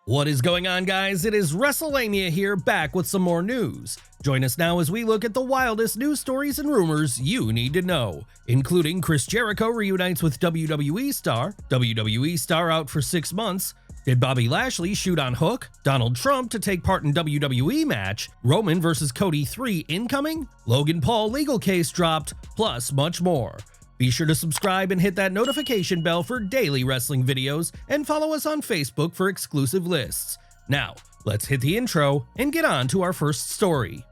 What is going on, guys? It is Wrestlelamia here, back with some more news. Join us now as we look at the wildest news stories and rumors you need to know, including Chris Jericho reunites with WWE star out for 6 months, did Bobby Lashley shoot on Hook, Donald Trump to take part in WWE match, Roman vs. Cody 3 incoming, Logan Paul legal case dropped, plus much more. Be sure to subscribe and hit that notification bell for daily wrestling videos, and follow us on Facebook for exclusive lists. Now, let's hit the intro and get on to our first story.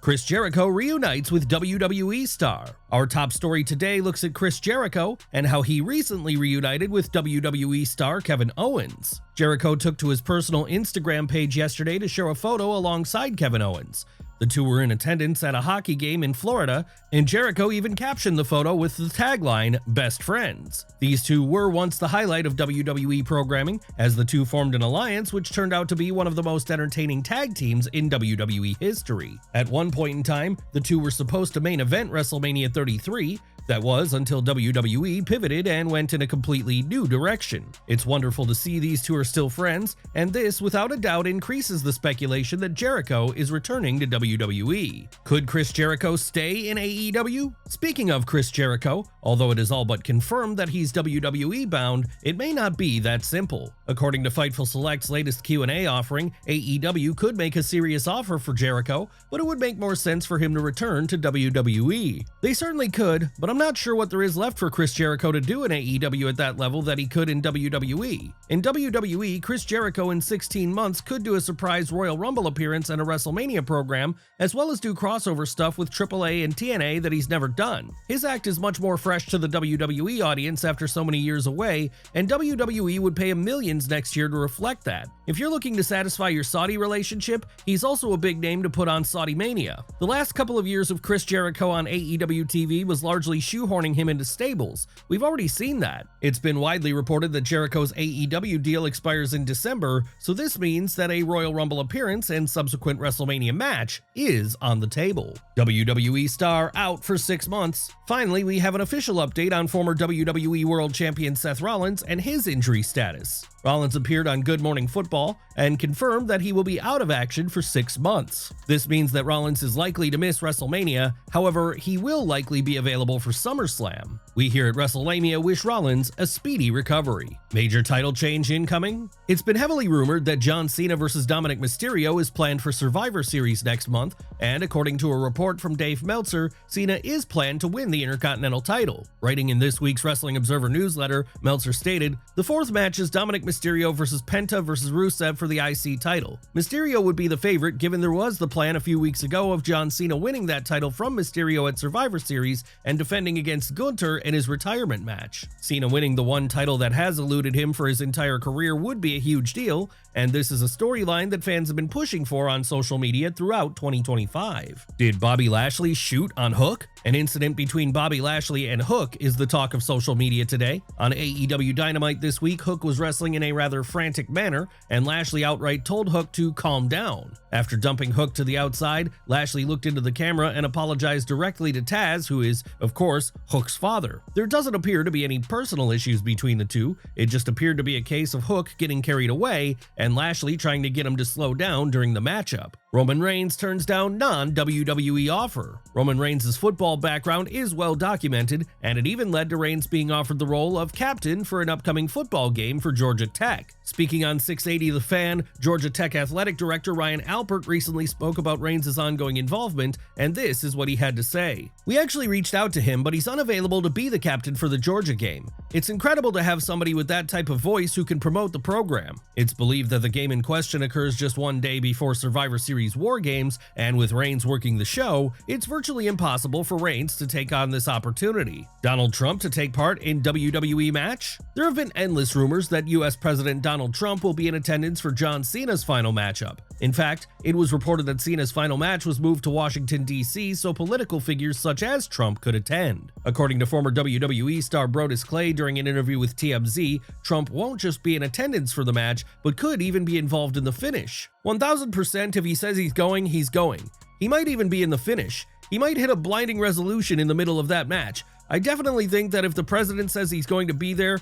Chris Jericho reunites with WWE star. Our top story today looks at Chris Jericho and how he recently reunited with WWE star Kevin Owens. Jericho took to his personal Instagram page yesterday to show a photo alongside Kevin Owens. The two were in attendance at a hockey game in Florida, and Jericho even captioned the photo with the tagline, "Best Friends." These two were once the highlight of WWE programming, as the two formed an alliance which turned out to be one of the most entertaining tag teams in WWE history. At one point in time, the two were supposed to main event WrestleMania 33, that was until WWE pivoted and went in a completely new direction. It's wonderful to see these two are still friends, and this without a doubt increases the speculation that Jericho is returning to WWE. Could Chris Jericho stay in AEW? Speaking of Chris Jericho, although it is all but confirmed that he's WWE bound, it may not be that simple. According to Fightful Select's latest Q&A offering, AEW could make a serious offer for Jericho, but it would make more sense for him to return to WWE. They certainly could, but I'm not sure what there is left for Chris Jericho to do in AEW at that level that he could in WWE. In WWE, Chris Jericho in 16 months could do a surprise Royal Rumble appearance and a WrestleMania program, as well as do crossover stuff with AAA and TNA that he's never done. His act is much more fresh to the WWE audience after so many years away, and WWE would pay him millions next year to reflect that. If you're looking to satisfy your Saudi relationship, he's also a big name to put on Saudi Mania. The last couple of years of Chris Jericho on AEW TV was largely shoehorning him into stables. We've already seen that. It's been widely reported that Jericho's AEW deal expires in December, so this means that a Royal Rumble appearance and subsequent WrestleMania match is on the table. WWE star out for 6 months. Finally, we have an official update on former WWE World Champion Seth Rollins and his injury status. Rollins appeared on Good Morning Football and confirmed that he will be out of action for 6 months. This means that Rollins is likely to miss WrestleMania, however, he will likely be available for SummerSlam. We here at Wrestlelamia wish Rollins a speedy recovery. Major title change incoming? It's been heavily rumored that John Cena vs. Dominic Mysterio is planned for Survivor Series next month, and according to a report from Dave Meltzer, Cena is planned to win the Intercontinental title. Writing in this week's Wrestling Observer newsletter, Meltzer stated, "The fourth match is Dominic Mysterio vs. Penta vs. Rusev for the IC title. Mysterio would be the favorite given there was the plan a few weeks ago of John Cena winning that title from Mysterio at Survivor Series and defending against Gunther in his retirement match. Cena winning the one title that has eluded him for his entire career would be a huge deal, and this is a storyline that fans have been pushing for on social media throughout 2025. Did Bobby Lashley shoot on Hook? An incident between Bobby Lashley and Hook is the talk of social media today. On AEW Dynamite this week, Hook was wrestling in a rather frantic manner, and Lashley outright told Hook to calm down. After dumping Hook to the outside, Lashley looked into the camera and apologized directly to Taz, who is, of course, Hook's father. There doesn't appear to be any personal issues between the two, it just appeared to be a case of Hook getting carried away and Lashley trying to get him to slow down during the matchup. Roman Reigns turns down non-WWE offer. Roman Reigns' football background is well documented, and it even led to Reigns being offered the role of captain for an upcoming football game for Georgia Tech. Speaking on 680 The Fan, Georgia Tech athletic director Ryan Alpert recently spoke about Reigns' ongoing involvement, and this is what he had to say. "We actually reached out to him, but he's unavailable to be the captain for the Georgia game. It's incredible to have somebody with that type of voice who can promote the program. It's believed that the game in question occurs just one day before Survivor Series War Games, and with Reigns working the show, it's virtually impossible for Reigns to take on this opportunity. Donald Trump to take part in WWE match? There have been endless rumors that US President Donald Trump will be in attendance for John Cena's final matchup. In fact, it was reported that Cena's final match was moved to Washington, D.C. so political figures such as Trump could attend. According to former WWE star Brodus Clay during an interview with TMZ, Trump won't just be in attendance for the match, but could even be involved in the finish. 1000% if he says he's going, he's going. He might even be in the finish. He might hit a blinding resolution in the middle of that match. I definitely think that if the president says he's going to be there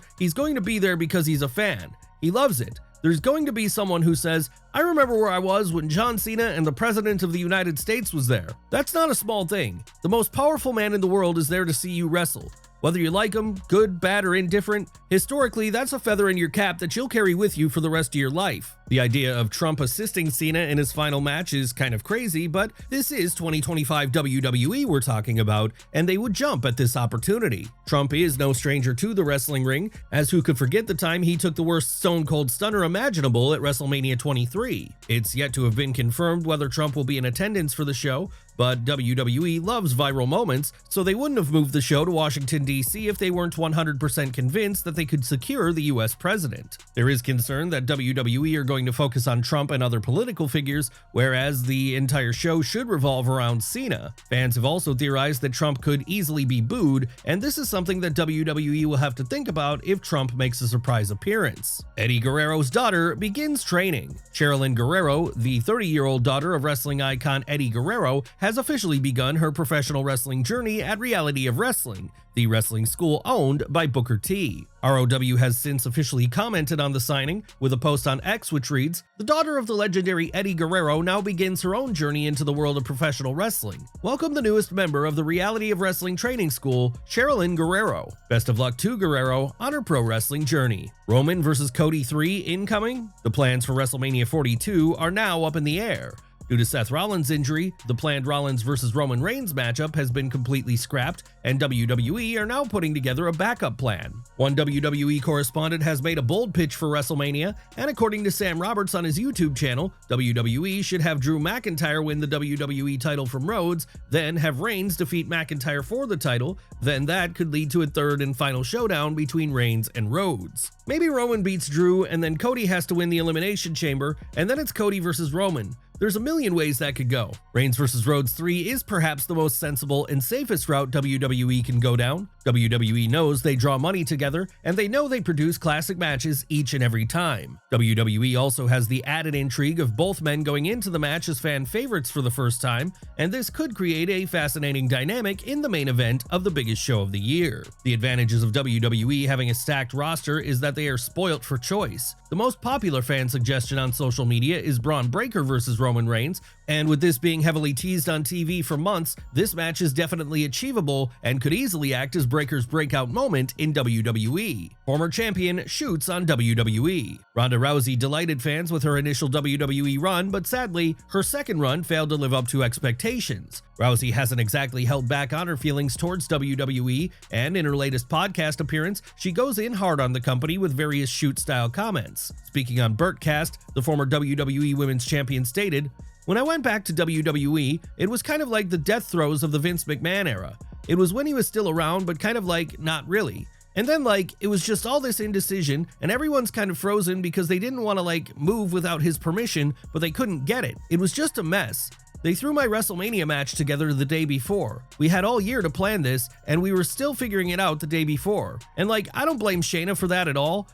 because he's a fan. He loves it. There's going to be someone who says, I remember where I was when John Cena and the President of the United States was there. That's not a small thing. The most powerful man in the world is there to see you wrestle. Whether you like him, good, bad, or indifferent, historically, that's a feather in your cap that you'll carry with you for the rest of your life. The idea of Trump assisting Cena in his final match is kind of crazy, but this is 2025 WWE we're talking about, and they would jump at this opportunity. Trump is no stranger to the wrestling ring, as who could forget the time he took the worst Stone Cold Stunner imaginable at WrestleMania 23. It's yet to have been confirmed whether Trump will be in attendance for the show, but WWE loves viral moments, so they wouldn't have moved the show to Washington, D.C. if they weren't 100% convinced that they could secure the U.S. president. There is concern that WWE are going to focus on Trump and other political figures, whereas the entire show should revolve around Cena. Fans have also theorized that Trump could easily be booed, and this is something that WWE will have to think about if Trump makes a surprise appearance. Eddie Guerrero's daughter begins training. Sherilyn Guerrero, the 30-year-old daughter of wrestling icon Eddie Guerrero, has officially begun her professional wrestling journey at Reality of Wrestling, the wrestling school owned by Booker T. ROW has since officially commented on the signing with a post on X which reads, "The daughter of the legendary Eddie Guerrero now begins her own journey into the world of professional wrestling. Welcome the newest member of the Reality of Wrestling training school, Sherilyn Guerrero. Best of luck to Guerrero on her pro wrestling journey." Roman vs. Cody 3 incoming? The plans for WrestleMania 42 are now up in the air. Due to Seth Rollins' injury, the planned Rollins vs. Roman Reigns matchup has been completely scrapped, and WWE are now putting together a backup plan. One WWE correspondent has made a bold pitch for WrestleMania, and according to Sam Roberts on his YouTube channel, WWE should have Drew McIntyre win the WWE title from Rhodes, then have Reigns defeat McIntyre for the title, then that could lead to a third and final showdown between Reigns and Rhodes. Maybe Roman beats Drew, and then Cody has to win the Elimination Chamber, and then it's Cody versus Roman. There's a million ways that could go. Reigns vs. Rhodes 3 is perhaps the most sensible and safest route WWE can go down. WWE knows they draw money together, and they know they produce classic matches each and every time. WWE also has the added intrigue of both men going into the match as fan favorites for the first time, and this could create a fascinating dynamic in the main event of the biggest show of the year. The advantages of WWE having a stacked roster is that they are spoilt for choice. The most popular fan suggestion on social media is Braun Breaker vs. Roman Reigns, and with this being heavily teased on TV for months, this match is definitely achievable and could easily act as Breaker's breakout moment in WWE. Former champion shoots on WWE. Ronda Rousey delighted fans with her initial WWE run, but sadly, her second run failed to live up to expectations. Rousey hasn't exactly held back on her feelings towards WWE, and in her latest podcast appearance, she goes in hard on the company with various shoot-style comments. Speaking on Bertcast, the former WWE Women's Champion stated, "When I went back to WWE, it was kind of like the death throes of the Vince McMahon era. It was when he was still around, but kind of like, not really. And then it was just all this indecision, and everyone's kind of frozen because they didn't want to move without his permission, but they couldn't get it. It was just a mess. They threw my WrestleMania match together the day before. We had all year to plan this, and we were still figuring it out the day before. And I don't blame Shayna for that at all.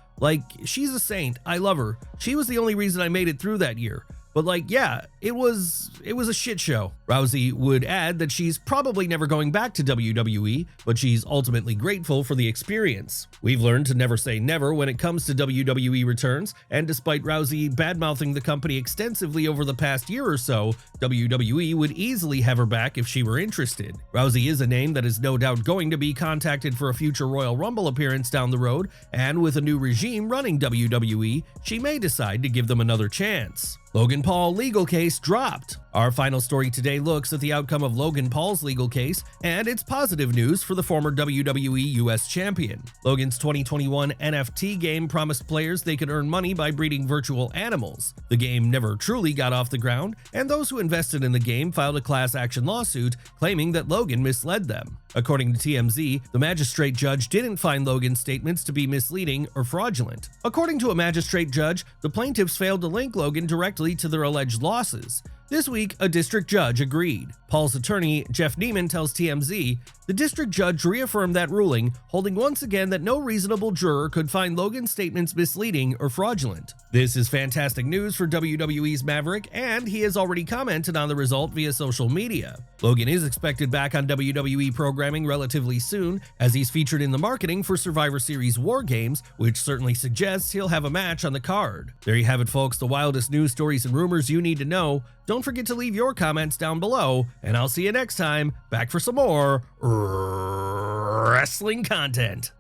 She's a saint. I love her. She was the only reason I made it through that year. But yeah, it was a shit show." Rousey would add that she's probably never going back to WWE, but she's ultimately grateful for the experience. "We've learned to never say never when it comes to WWE returns, and despite Rousey badmouthing the company extensively over the past year or so, WWE would easily have her back if she were interested." Rousey is a name that is no doubt going to be contacted for a future Royal Rumble appearance down the road, and with a new regime running WWE, she may decide to give them another chance. Logan Paul legal case dropped. Our final story today looks at the outcome of Logan Paul's legal case, and it's positive news for the former WWE US Champion. Logan's 2021 NFT game promised players they could earn money by breeding virtual animals. The game never truly got off the ground, and those who invested in the game filed a class action lawsuit claiming that Logan misled them. According to TMZ, the magistrate judge didn't find Logan's statements to be misleading or fraudulent. According to a magistrate judge, the plaintiffs failed to link Logan directly to their alleged losses. This week, a district judge agreed. Paul's attorney, Jeff Neiman, tells TMZ, "The The district judge reaffirmed that ruling, holding once again that no reasonable juror could find Logan's statements misleading or fraudulent. This is fantastic news for WWE's Maverick, and he has already commented on the result via social media. Logan is expected back on WWE programming relatively soon, as he's featured in the marketing for Survivor Series War Games, which certainly suggests he'll have a match on the card. There you have it, folks, the wildest news stories and rumors you need to know. Don't forget to leave your comments down below, and I'll see you next time, back for some more wrestling content.